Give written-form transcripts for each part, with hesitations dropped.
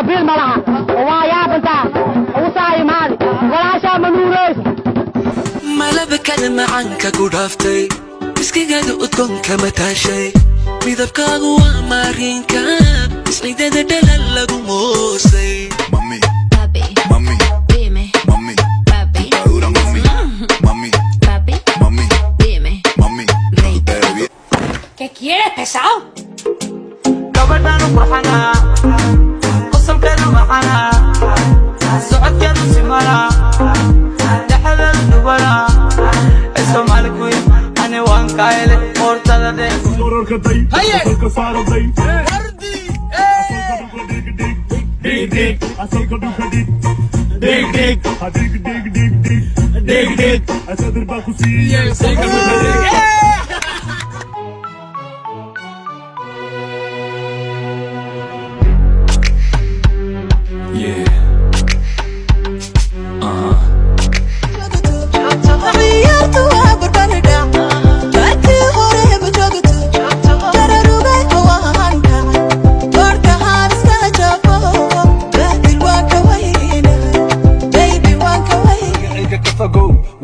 موبيل ملها ويا بنتا وصاي مالي ولا شا منوريس ما بكلمة عنك قرافتي مسكي قاعد أتكون كما تاشي ميدبك أغوى مارينك اسمي دادا دلال موسي Mami, Papi, mami, dime, mami, papi, dura mami, mami, papi, mami, dime, mami, baby. ¿qué quieres, pesado? gabadhaanu qurxana qosolkeedu macana socodkeedu simana dhaxdeedu dhubana Soomaali queen ani waan ka hele qoortada dhe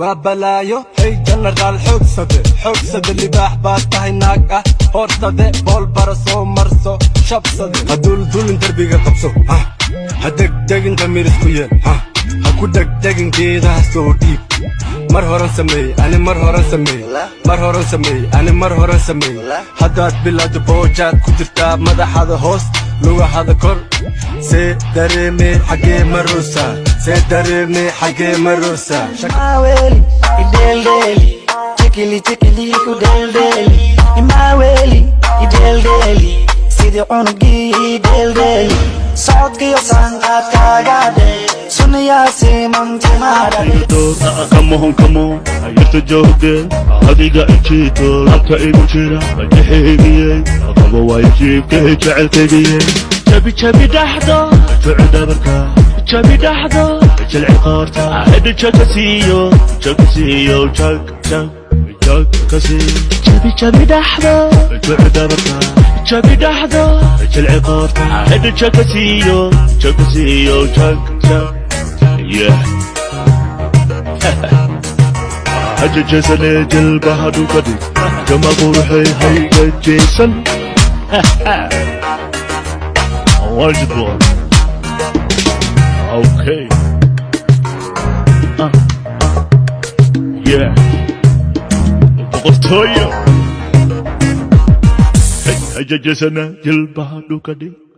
وبلايو هي جنرال حوكسد اللي باح باتها هناك هورتده بول برسو مرسو شبسد هدول دربيغا قبسو هدق دقن تميرس كوين هكو دق دقن كيدا سو ديب مرهورن سمي أنا مرهورن سمي هدات بلاد بوجات كترتا مدى هذا هوست لغة هذا كور سي دريمي حقي مروسا Maweli, idel-deli, tikili ku-del-deli Maweli, idel-deli, sidii cunugii idel-deli Socodkiyo sanqaadkaaga sunniyaasi mantimaadha Come on, ayirta joogde adiga injiito labka igu jira majixeebiye qabo way jiibka jecelkaygiye jabi dhaxdo tucda barka jabi dhaxdo jilci qaarta hada jakasiyo jag kasi jabi dhaxdo tucda barka jabi dhaxdo jilci qaarta hada jakasiyo jag yeah حاجة جسني جلبها دوكدي جمع روحي هيدا جيسن واجد بول اوكي yeah قلتويا حاجة جسني جلبها دوكدي